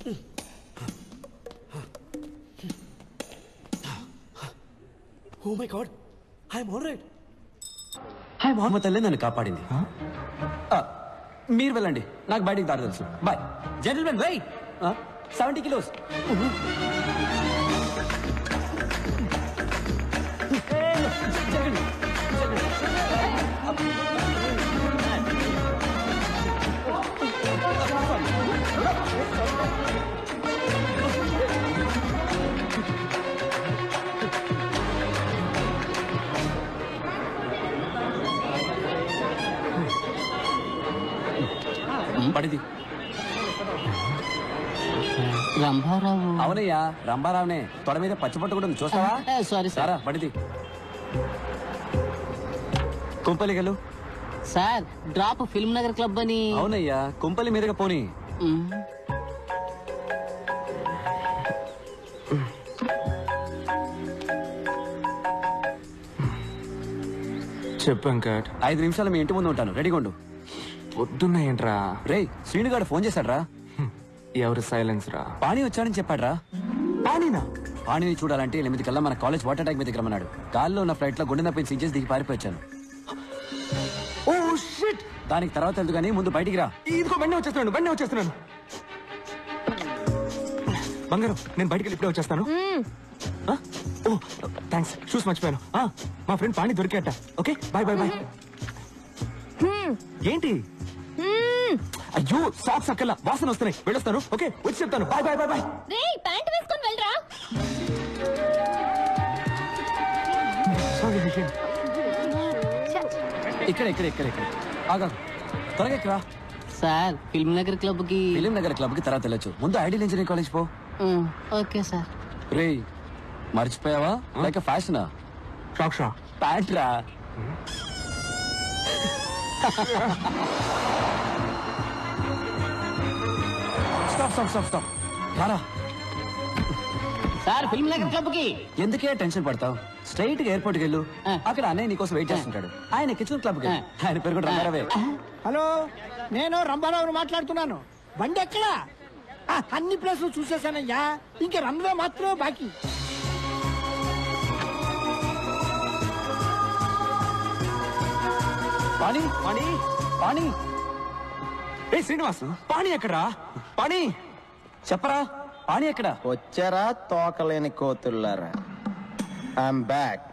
Oh my god, I'm all right. Hi Mohammed అల్లే నన్ను కాపాడింది. మీరు వెళ్ళండి, నాకు బయటికి దారి తెలుసు. Bye gentlemen. వెయిట్. 70 కిలోస్. పడిది. రంభారావు. అవునయ్యా, రంభారావునే. తొడ మీద పచ్చిపట్టు కూడా ఉంది, చూస్తావా? సారీ సారా పడిది. కుంపలిగలు. Sir drop Film Nagar club అని. అవునయ్యా, కుంపలి మీదగా పోనీ. చెప్పు వెంకట్. 5 నిమిషాలు మీ ఇంటి ముందు ఉంటాను, రెడీగా ఉండు. పొద్దున్నాయంట్రా. రే, శ్రీనుగాడు ఫోన్ చేశాడ్రా. ఎవరు సైలెన్స్ రా? పాణి వచ్చాడని చెప్పాడ్రా. పానీనా? పాణిని చూడాలంటే 8 కల్లా మన కాలేజ్ వాటర్ ట్యాంక్ మీద రమ్మన్నాడు. గాల్లో ఉన్న ఫ్లైట్ లో గుండె నొప్పిని సీజెస్ దిగి పారిపోయాను. Oh shit. దానికి తర్వాత వెళ్తూ గానీ ముందు బయటికి రా. ఇదిగో బండి వచ్చేస్తున్నాను. బంగారం, నేను బయటికి వెళ్ళి ఇప్పుడే వచ్చేస్తాను. ఓ థ్యాంక్స్, షూస్ మర్చిపోయాను. మా ఫ్రెండ్ పాణి దొరికేట. Okay, bye. ఏంటి? అయ్యో, సాక్స్ అక్కల వాసన వస్తున్నాయి, వెళ్ళొస్తాను. ఓకే, వచ్చి చెప్తాను. బాయ్. ప్యాంట్ వేసుకొని వెళ్ళరా. ఇక్కడ ఆగా, త్వరగా ఎక్కరా. సార్ ఫిల్మ్ నగర్ క్లబ్ కి. ఫిలిం నగర్ క్లబ్ కి తర్వాత వెళ్ళొచ్చు. ముందు ఐడియల్ ఇంజనీరింగ్ కాలేజ్ పో. Okay sir. రే, మర్చిపోయావా? లేక ఫ్యాషనా? షాక్షా ప్యాంట్ రా. స్టాప్. రారా. సార్ ఫిల్మ్ నగర్ క్లబ్ కి. ఎందుకే టెన్షన్ పడతావు? స్ట్రైట్ గా ఎయిర్పోర్ట్ కి వెళ్ళు. అక్కడ అన్నయ్య నీకోసం వెయిట్ చేస్తుంటాడు. ఆయన కిచెన్ క్లబ్ కి. ఆయన పేరు కూడా రంగారావే. హలో, నేను రంభారావుని మాట్లాడుతున్నాను. బండి ఎక్కడా? అన్ని ప్లేసులు చూసేసానయ్యా, ఇంకా రన్వే మాత్రమే బాకీ. పాణి. ఏ శ్రీనివాస్, పాణి ఎక్కడా? పాణి చెప్పరా, పాణి ఎక్కడ? వచ్చారా తోకలేని కోతుల్లారా? I'm back.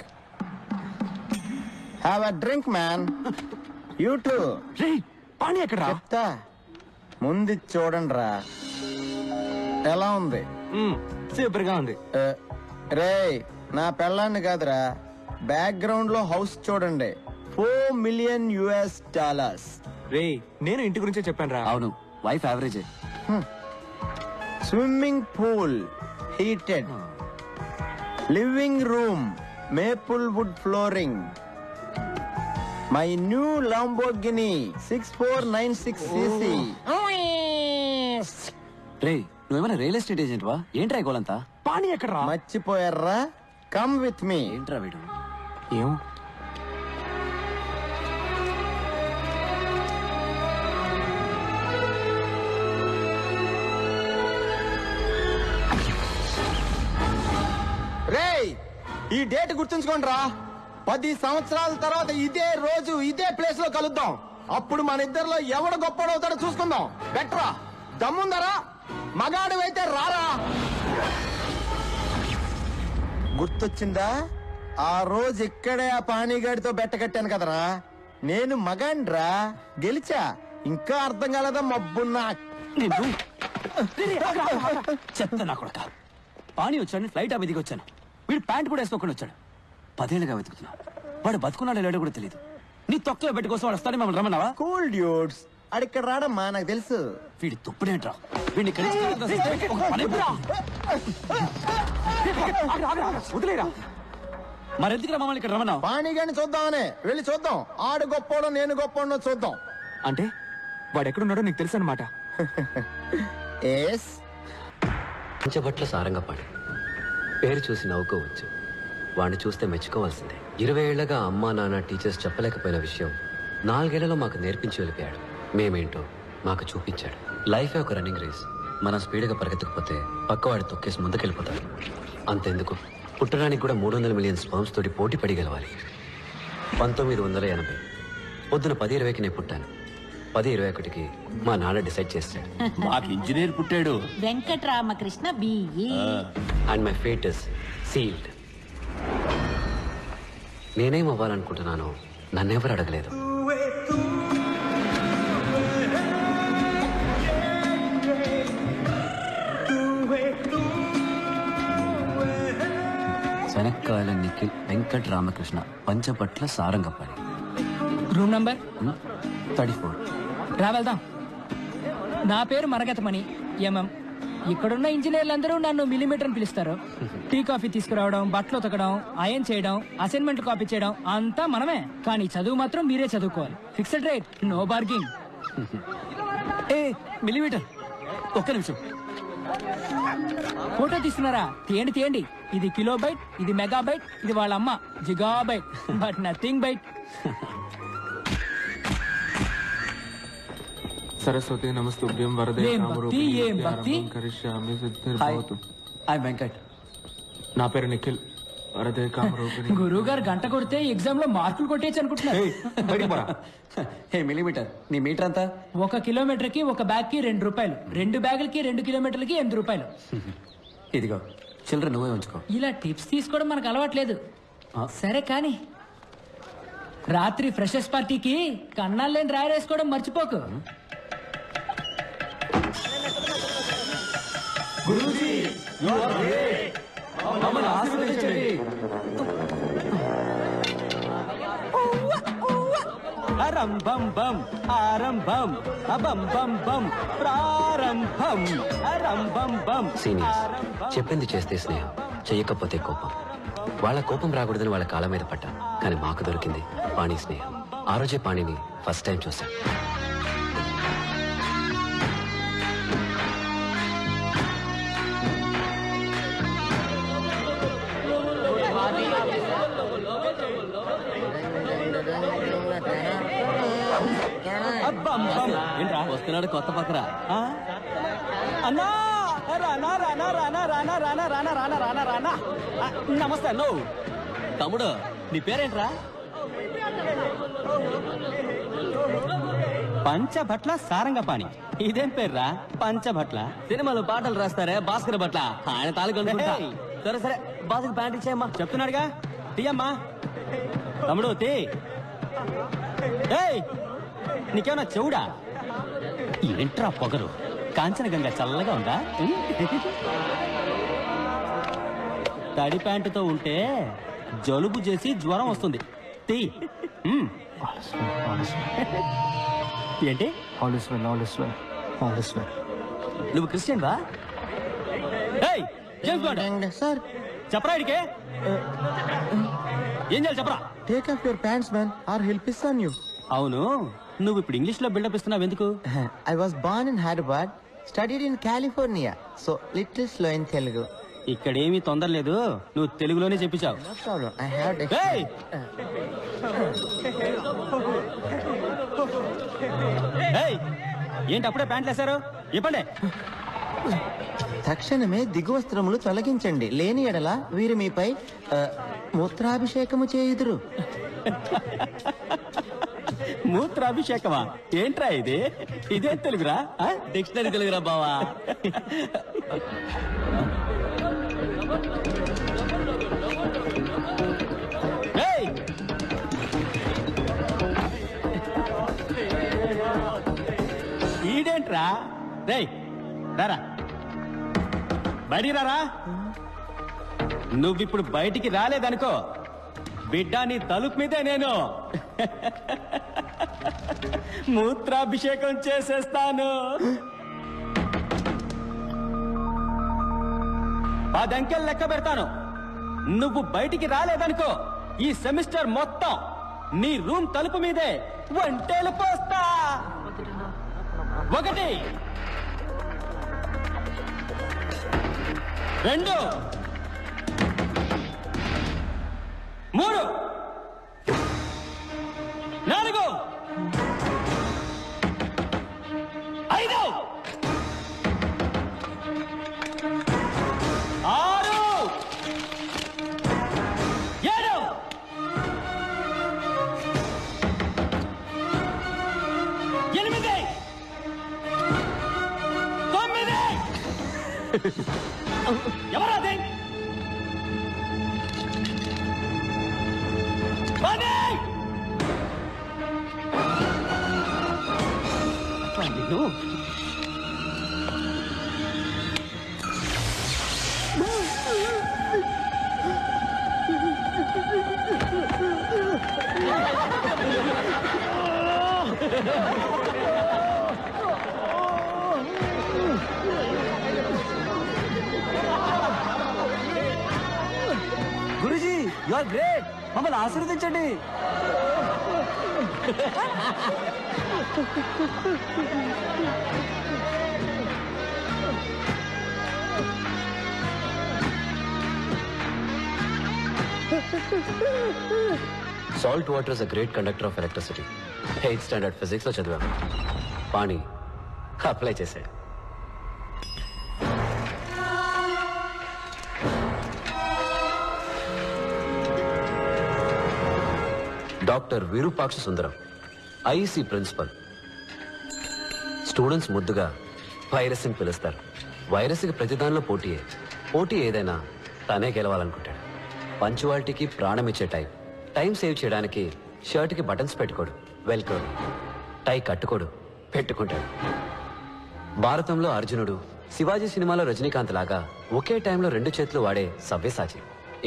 Have a drink man. You too. రే, పాణి ఎక్కడా? చెప్తా, ముందు చూడండి రా. ఎలా ఉంది? సూపర్ గా ఉంది. రే, నా పెళ్ళాన్ని కాదురా, బ్యాక్గ్రౌండ్ లో హౌస్ చూడండి. $4 million. రే, నేను ఇంటి గురించే చెప్పాను రా. అవును, wife average. Swimming pool heated, living room maple wood flooring, my new Lamborghini 6496cc. రే, నువ్వేమైనా రియల్ ఎస్టేట్ ఏజెంట్ వా? ఏంట్రా గోలంతా? పాణి ఎక్కడా? మర్చిపోయారా? Come with me. ఏంట్రా వీడు? ఏం రేయ్, ఈ డేట్ గుర్తుంచుకోండి రా. 10 సంవత్సరాల తర్వాత ఇదే రోజు ఇదే ప్లేస్ లో కలుద్దాం. అప్పుడు మన ఇద్దరిలో ఎవడు గొప్పడవుతాడో చూసుకుందాం. బెట్రా, దమ్ముందరా? మగాడివైతే రారా. గుర్తొచ్చిందా? ఆ రోజు ఇక్కడే ఆ పానీగాడితో బెట్ట కట్టాను కదరా. నేను మగాండ్రా, గెలిచా. ఇంకా అర్థం కాలేదా మబ్బున్నా? చెప్తా నా కొడక. పాణి వచ్చాడు, ఫ్లైట్ ఆ మీదికి వచ్చాను. వీడు ప్యాంట్ కూడా వేసుకోకుండా వచ్చాడు. 10 ఏళ్ళుగా వెతుకుతున్నా. వాడు బతుకున్నాడు లేడో కూడా తెలియదు. నీ తొక్కలో పెట్టి కోసం వాడు వస్తాడని మమ్మల్ని రమ్మన్నావా? కూల్ డ్యూడ్స్, అడిక్కడ రాడమ్మా, నాకు తెలుసు. వీడి తుప్పుడేంట్రా? వీడిని వదిలేరా. మరెందుకురా మమ్మల్ని ఇక్కడ రమ్మన్నావు? పాణిగాని చూద్దామనే. వెళ్ళి చూద్దాం. ఆడు గొప్పోడో నేను గొప్పోడో చూద్దాం. అంటే వాడు ఎక్కడున్నాడో నీకు తెలుసు అనమాట. పంచబట్ల సారంగపాణి పేరు చూసి నవ్వుకోవచ్చు, వాడిని చూస్తే మెచ్చుకోవాల్సిందే. 20 ఏళ్లగా అమ్మా నాన్న టీచర్స్ చెప్పలేకపోయిన విషయం 4 ఏళ్లలో మాకు నేర్పించి వెళ్ళిపోయాడు. మేమేంటో మాకు చూపించాడు. లైఫే ఒక రన్నింగ్ రేస్. మనం స్పీడ్గా పరిగెత్తకపోతే పక్కవాడి తొక్కేసి ముందుకెళ్ళిపోతాడు. అంతెందుకు, పుట్టడానికి కూడా 300 మిలియన్ స్పర్మ్స్ తోటి పోటీ పడి గెలవాలి. 1980 పొద్దున 10:20కి నేను పుట్టాను. 10:21కి మా నాన్న డిసైడ్ చేశాడు. మాకు ఇంజనీర్ పుట్టాడు. Venkataramakrishna BE. And my fate is sealed. నేనేం అవ్వాలనుకుంటున్నానో నన్నెవరు అడగలేదు. శనక్కాయల నిఖిల్ వెంకట్ రామకృష్ణ పంచపట్ల సారంగపాణి. Room number 34. రా వెళ్దాం. నా పేరు మరగతమణి ఎంఎం. ఇక్కడున్న ఇంజనీర్లందరూ నన్ను మిల్లీమీటర్ అని పిలుస్తారు. టీ కాఫీ తీసుకురావడం, బట్టలు ఉతకడం, అయన్ చేయడం, అసైన్మెంట్ కాపీ చేయడం అంతా మనమే. కానీ చదువు మాత్రం మీరే చదువుకోవాలి. Fixed rate, no bargaining. A millimetre, ఒక్క నిమిషం. ఫోటో తీస్తున్నారా? తీయండి తీయండి. ఇది కిలో బైట్, ఇది మెగా బైట్, ఇది వాళ్ళ అమ్మ giga byte, but nothing byte. Saraswati నమస్తుభ్యం వరదే ఏం భక్తి, ఏం భక్తి. కరిష్యామి సిద్ధిర్భవతు. ఐ వెంకట్. నా పేరు నిఖిల్. వరదే కామరూపిణి. గురువు గారు గంట కొడితే ఎగ్జామ్ లో మార్కులు కొట్టేయచ్చు అనుకుంటున్నారు. బయటికి పోరా. హే మిల్లీమీటర్, నీ మీటర్ అంతా? 1 కిలోమీటర్ కి 1 బ్యాగ్ కి 2 రూపాయలు, 2 బ్యాగులకి 2 కిలోమీటర్లకి 8 రూపాయలు. ఇదిగో చిల్లర నువ్వే ఉంచుకో. ఇలా టిప్స్ తీసుకోవడం మనకు అలవాట్లేదు. సరే కానీ రాత్రి ఫ్రెషర్స్ పార్టీకి కన్నాలేని రాయరేసుకోవడం మర్చిపోకు. అరంభం బం ఆరంభం అబం బం బం ప్రారంభం అరంభం బం. సీనియర్స్, చెప్పింది చేస్తే స్నేహం, చెయ్యకపోతే కోపం. వాళ్ళ కోపం రాకూడదని వాళ్ళ కాళ్ళ మీద పడ్డా. కానీ మాకు దొరికింది పాణి స్నేహం. ఆ రోజే పాణిని ఫస్ట్ టైం చూశాను. ఏంట్రా వస్తున్నాడు కొత్త పక్కరా? అన్నా రానా రానా రానా రానా రానా రానా రానా రానా రానా. నమస్తే అన్నో. తమ్ముడు నీ పేరేంట్రా? పంచభట్ల సారంగపాణి. ఇదేం పేర్రా పంచభట్ల? సినిమాలో పాటలు రాస్తారే భాస్కర్ భట్ల, ఆయన తాలూకా. సరే సరే, బాసుకు ప్యాంట్ ఇచ్చేయమ్మా. చెప్తున్నాడుగా, తీయమ్మా. తమ్ముడు తీ. నీకేమన్నా చెవుడా? ఏంట్రా పొగరు? కాంచనగంగా చల్లగా ఉందా? తడి ప్యాంటుతో ఉంటే జలుబు చేసి జ్వరం వస్తుంది. తీ. ఏంటి? నువ్వు క్రిస్టియన్ బా? సార్ చెప్పరా ఇడికే? ఏం చేయాలి చెప్పరా? Take off your pants man or help ఇస్తాను యూ. అవును, నువ్వు ఇప్పుడు ఇంగ్లీష్ లో బిల్డప్ ఇస్తున్నావు ఎందుకు? I was born in Hyderabad, studied in California, so little slow in Telugu. ఇక్కడేమీ తొందర లేదు, నువ్వు తెలుగులోనే చెప్పించావు. No problem, I have ఏంటి అప్పుడే ప్యాంట్లు వేశారు? ఇవ్వండి. తక్షణమే దిగువస్త్రములు తొలగించండి, లేని ఎడల వీరు మీపై మూత్రాభిషేకము చేయుదురు. మూత్రాభిషేకమా? ఏంట్రా ఇది? ఇదేం తెలుగురా? డిక్షనరీ తెలుగురా బావా. ఈడేంట్రా? రేయ్ రారా, బయటికి రారా. నువ్విప్పుడు బయటికి రాలేదనుకో, బిడ్డ నీ తలుపు మీదే నేను మూత్రాభిషేకం చేసేస్తాను. 10 అంకెలు లెక్క పెడతాను. నువ్వు బయటికి రాలేదనుకో, ఈ సెమిస్టర్ మొత్తం నీ రూమ్ తలుపు మీదే వంటేలు పోస్తా. 1 2 3 4 5 ఎవరది? నిన్ను గురుజీ యు ఆర్ గ్రేట్, మమ్మల్ని ఆశీర్వదించండి. Salt water is a great conductor of electricity. 8th standard physics లో చదివాను. పాణి అప్లై చేశాడు. డాక్టర్ విరూపాక్ష సుందరం, ఐఈసీ ప్రిన్సిపల్. స్టూడెంట్స్ ముద్దుగా వైరస్ అని పిలుస్తారు. వైరస్కి ప్రతిదానిలో పోటీయే. పోటీ ఏదైనా తనే గెలవాలనుకుంటాడు. పంచువాలిటీకి ప్రాణం ఇచ్చే టైం. టైం సేవ్ చేయడానికి షర్ట్కి బటన్స్ పెట్టుకోడు, వెల్కోడు. టై కట్టుకోడు, పెట్టుకుంటాడు. భారతంలో అర్జునుడు, శివాజీ సినిమాలో రజనీకాంత్ లాగా ఒకే టైంలో 2 చేతులు వాడే సవ్యసాచి.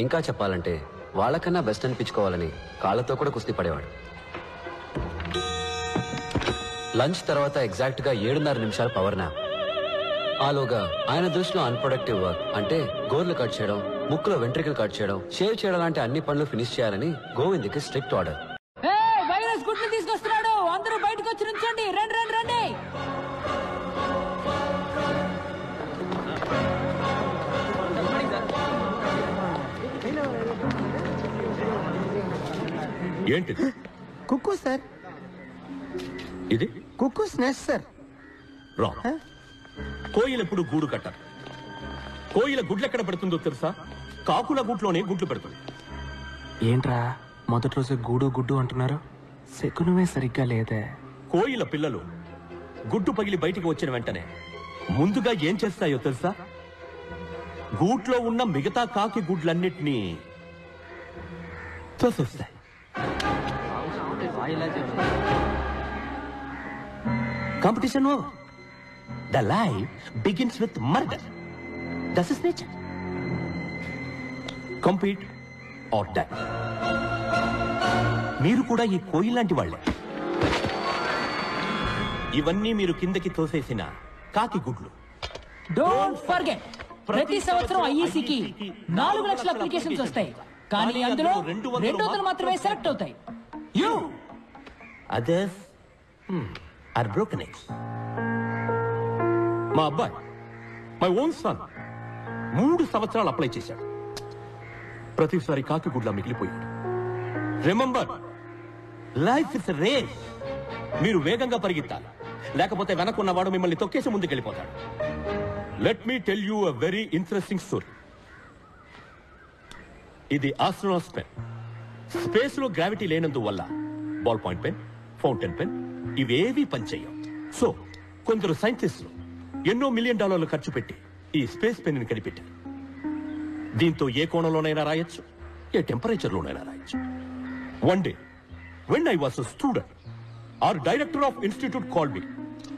ఇంకా చెప్పాలంటే వాళ్ళకన్నా బెస్ట్ అనిపించుకోవాలని కాళ్ళతో కూడా కుస్తీ పడేవాడు. లంచ్ తర్వాత ఎగ్జాక్ట్ గా 7:30 నిమిషాలు పవర్ నాప్. ఆలోగా ఆయన దృష్టిలో అన్ప్రొడక్టివ్ వర్క్ అంటే గోర్లు కట్ చేయడం, ముక్కులో వెంట్రికలు కట్ చేయడం, షేవ్ చేయడం లాంటి అన్ని పనులు ఫినిష్ చేయాలని గోవింద్కి స్ట్రిక్ట్ ఆర్డర్. వైరస్ గుడ్లు తీసుకొస్తున్నాడు, అందరూ బయటకు వచ్చి నుంచండి. రండి రండి రండి. ఏంటిది? కుక్కు సార్. ఇది కుక్కు స్నెస్ట్ సార్. రాంగ్. కోయిల ఎప్పుడు గూడు కట్టారు. కోయిల గుడ్లు ఎక్కడ పెడుతుందో తెలుసా? కాకుల గుట్లోనే గుడ్లు పెడుతుంది. ఏంట్రా మొదటి రోజు గూడు గుడ్డు అంటున్నారు? శకునమే సరిగ్గా లేదే. కోయిల పిల్లలు గుడ్డు పగిలి బయటికి వచ్చిన వెంటనే ముందుగా ఏం చేస్తాయో తెలుసా? గూట్లో ఉన్న మిగతా కాకి గుడ్లన్నిటినీ తోసేస్తాయి. Competition over. The life begins with murder. That's is nature. Compete or die. మీరు కూడా ఈ కోయిల్ లాంటి వాళ్ళే. ఇవన్నీ మీరు కిందకి తోసేసిన కాకి గుడ్లు. డోంట్ ఫర్గెట్, ప్రతి సంవత్సరం ఐఈసీకి 4 లక్షల అప్లికేషన్స్ వస్తాయి, కానీ అందులో 200 మాత్రమే సెలెక్ట్ అవుతాయి. You others are broken eggs. మా అబ్బాయి, మై ఓన్ సన్, 3 సంవత్సరాలు అప్లై చేశాడు. ప్రతిసారి కాకి గుడ్ల మిగిలిపోయాడు. Remember, life is race. మీరు వేగంగా పరిగెత్తాలి, లేకపోతే వెనకున్నవాడు మిమ్మల్ని తొక్కేసి ముందుకెళ్ళిపోతాడు. Let me tell you a very interesting story. ఇది ఆస్ట్రోనాట్స్ పెన్. స్పేస్ లో గ్రావిటీ లేనందువల్ల ball point pen, fountain pen ఇవేవీ పనిచేయవు. సో కొందరు సైంటిస్టులు ఎన్నో $1 మిలియన్ ఖర్చు పెట్టి ఈ స్పేస్ పెన్ ని కనిపెట్టారు. దీంతో ఏ కోణంలోనైనా రాయొచ్చు, ఏ టెంపరేచర్ లోనైనా రాయొచ్చు. One day when I was a student, our director of institute called me.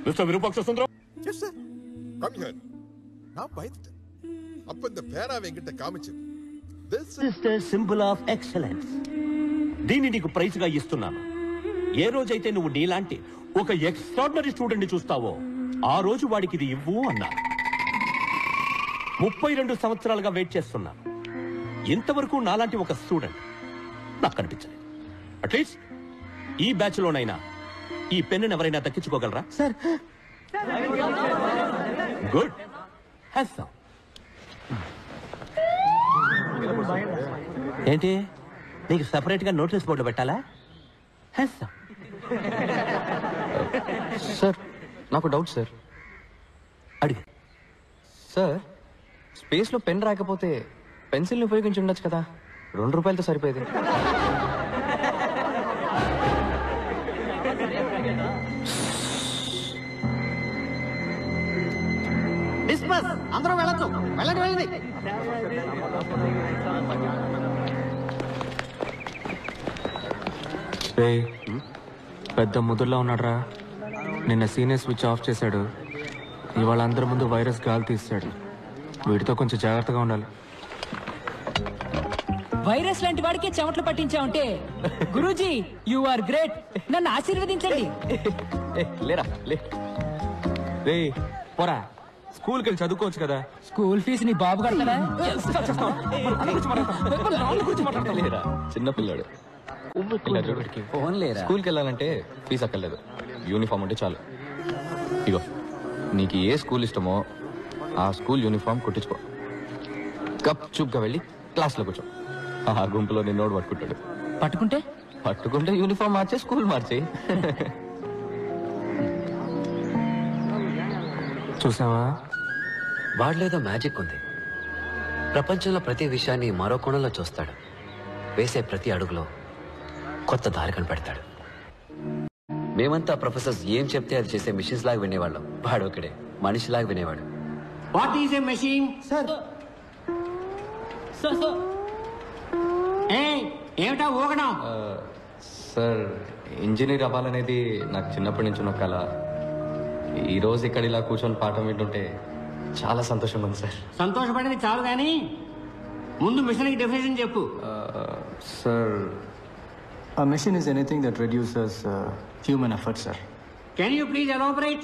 Mr. Virupaksha Sundaram. Yes, sir. Come here. Now, bite. Up in the para venkata kamichu. This is the symbol of excellence. దీన్ని నీకు praise గా ఇస్తున్నాను. ఏ రోజైతే నువ్వు నీలాంటి ఒక extraordinary student ని చూస్తావో ఆ రోజు వాడికి ఇది ఇవ్వు అన్నాను. 32 సంవత్సరాలుగా వెయిట్ చేస్తున్నాను. ఇంతవరకు నాలాంటి ఒక స్టూడెంట్ నాకు కనిపించలేదు. అట్లీస్ట్ ఈ బ్యాచ్ లోనైనా ఈ పెన్ను ఎవరైనా దక్కించుకోగలరా? Sir good. ఏంటి, నీకు సెపరేట్ గా నోటీస్ బోర్డు పెట్టాలా? సార్ నాకు డౌట్ సార్. అడిగి. సార్ స్పేస్ లో పెన్ రాకపోతే పెన్సిల్ని ఉపయోగించి ఉండొచ్చు కదా, ₹2 సరిపోయేది. డిస్పస్ అందరూ వెళ్ళొచ్చు. వెళ్ళండి వెళ్ళండి. పెద్ద ముదుర్లో ఉన్నాడురా. నిన్న సీనియర్ స్విచ్ ఆఫ్ చేశాడు. ఇవాళ అందరి ముందు వైరస్ గాలి తీస్తాడు. వీటితో కొంచెం జాగ్రత్తగా ఉండాలి. వైరస్ లాంటి వాడికి చెమటలు పట్టించావంటే గురూజీ యు ఆర్ గ్రేట్. నన్ను ఆశీర్వదించండి. లేరా లే రే పోరా. స్కూల్కి వెళ్ళి చదువుకోవచ్చు కదా. స్కూల్ ఫీజు నీ బాబు కడతాడా? లేరా చిన్నపిల్లాడు. స్కూల్కి వెళ్ళాలంటే ఫీజు అక్కర్లేదు, యూనిఫామ్ ఉంటే చాలు. ఇగో నీకు ఏ స్కూల్ ఇష్టమో ఆ స్కూల్ యూనిఫామ్ కుట్టించుకో. గప్ చూప్గా వెళ్ళి క్లాస్లో కూర్చో. ఆ గుంపులో నిన్నోడు పట్టుకుంటాడు. పట్టుకుంటే యూనిఫామ్ మార్చే స్కూల్ మార్చే. చూసావా, వాడిలేదో మ్యాజిక్ ఉంది. ప్రపంచంలో ప్రతి విషయాన్ని మరో కోణంలో చూస్తాడు. వేసే ప్రతి అడుగులో కొత్త దారి కనిపెడతాడు. మేమంతా ప్రొఫెసర్స్ ఏం చెప్తే అది చేసే మిషన్స్ లాగా వినేవాళ్ళం. వాడు ఒకడే మనిషిలాగా వినేవాడు. What is a machine? Sir ఏమిటా ఊగడం? సార్ ఇంజనీర్ అవ్వాలనేది నాకు చిన్నప్పటి నుంచి ఉన్న కళ. ఈ రోజు ఇక్కడ ఇలా కూర్చొని పాఠం వింటుంటే చాలా సంతోషంగా ఉంది సార్. సంతోషపడేది చాలు కానీ ముందు మిషన్ కి డెఫినేషన్ చెప్పు. Sir A machine is anything that reduces human effort, sir. Can you please elaborate?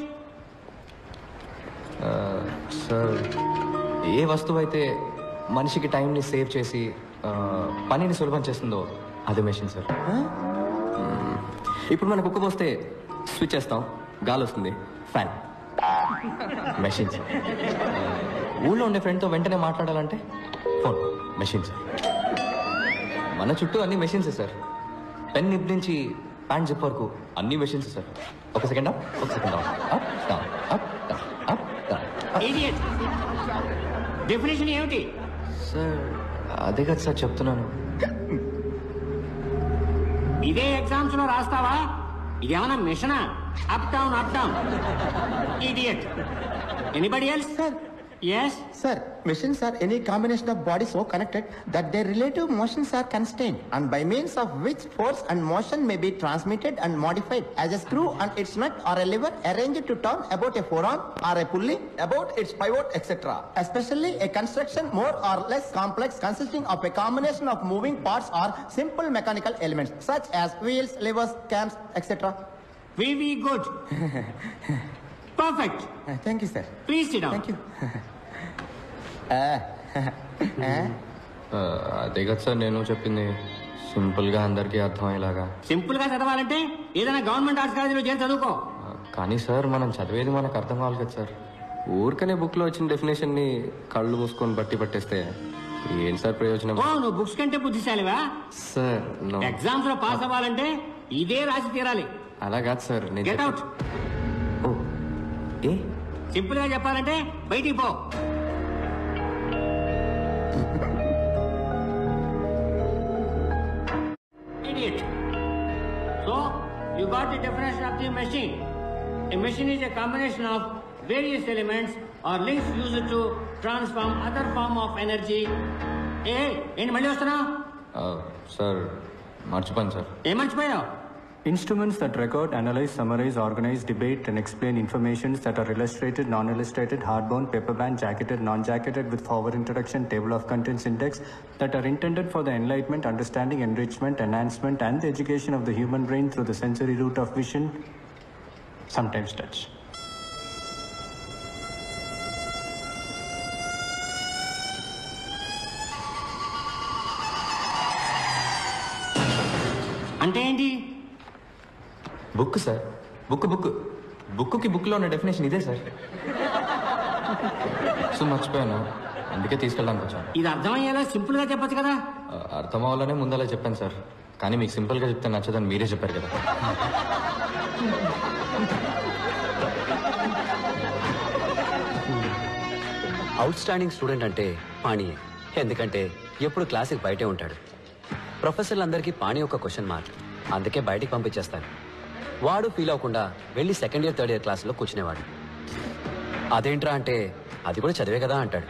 Sir ఏ వస్తువు అయితే మనిషికి టైంని సేవ్ చేసి పనిని సులభం చేస్తుందో అదే మెషిన్ సార్. ఇప్పుడు మనకు కుక్క పోస్తే స్విచ్ చేస్తాం, గాలి వస్తుంది, ఫ్యాన్. Machine sir. ఊళ్ళో ఉండే ఫ్రెండ్తో వెంటనే మాట్లాడాలంటే ఫోన్, మెషిన్ సార్. మన చుట్టూ అన్ని మెషిన్సే సార్. పెన్ నిప్ నుంచి ప్యాంట్ జిప్ వరకు అన్ని మెషిన్స్ సార్. ఒక సెకండ్ అప్, ఒక second down, up down, up down, up down. Idiot. Definition ఏమిటి? సార్ అదే కదా సార్ చెప్తున్నాను. ఇదే ఎగ్జామ్స్ లో రాస్తావా? ఇదేమన్నా మిషనా? Up down up down. Idiot. Anybody else? Sir yes sir, machines are any combination of bodies so connected that their relative motions are constrained and by means of which force and motion may be transmitted and modified, as a screw and its nut or a lever arranged to turn about a forearm or a pulley about its pivot, etc. Especially a construction more or less complex consisting of a combination of moving parts or simple mechanical elements such as wheels, levers, cams, etc. Very good. Perfect. Thank you, sir. Please sit down. Thank you. అదే కదా sir నేను చెప్పింది, simple గా అందరికీ అర్థమయ్యేలాగా. Simple గా చదవాలంటే ఏదైనా గవర్నమెంట్ ఆర్ట్స్ కాలేజీలో చేరి చదువుకో. కానీ సార్ మనం చదివేది మనకు అర్థం కావాలి కదా సార్. ఊరికనే బుక్ లో వచ్చిన డెఫినేషన్ ని కళ్ళు మూసుకొని బట్టి పట్టేస్తే ఏం సార్ ప్రయోజనం? ఓ నువ్వు బుక్స్ కంటే బుద్ధిశాలివా? సార్ ఎగ్జామ్స్ లో పాస్ అవ్వాలంటే ఇదే రాసి తీరాలి. అలా కాదు సార్. Get out. సింపుల్ గా చెప్పాలంటే బయటికి పో. Idiot. So you got the definition of the machine. A machine is a combination of various elements or links used to transform other form of energy. ఏంటి మళ్ళీ వస్తున్నావు? సార్ మర్చిపోయాను sir. ఏం మర్చిపోయావు? Instruments that record, analyze, summarize, organize, debate, and explain informations that are illustrated, non-illustrated, hardbound, paperbound, jacketed, non-jacketed, with forward introduction, table of contents index, that are intended for the enlightenment, understanding, enrichment, enhancement, and the education of the human brain through the sensory route of vision, sometimes touch. అంటే ఏంటి? Book sir. Book బుక్కి బుక్లో ఉన్న definition ఇదే sir. So మర్చిపోయాను, అందుకే తీసుకెళ్ళడానికి వచ్చాను. ఇది అర్థమయ్యేలా సింపుల్ గా చెప్పచ్చు కదా. అర్థం అవ్వాలనే ముందలా చెప్పాను సార్, కానీ మీకు సింపుల్ గా చెప్తే నచ్చదని మీరే చెప్పారు కదా. అవుట్ స్టాండింగ్ స్టూడెంట్ అంటే పాణియే. ఎందుకంటే ఎప్పుడు క్లాసుకి బయటే ఉంటాడు. ప్రొఫెసర్లందరికీ పాణి ఒక క్వశ్చన్ మార్క్, అందుకే బయటికి పంపించేస్తాను. వాడు ఫీల్ అవ్వకుండా వెళ్ళి సెకండ్ ఇయర్ థర్డ్ ఇయర్ క్లాసులో కూర్చునేవాడు. అదేంట్రా అంటే అది కూడా చదివే కదా అంటాడు.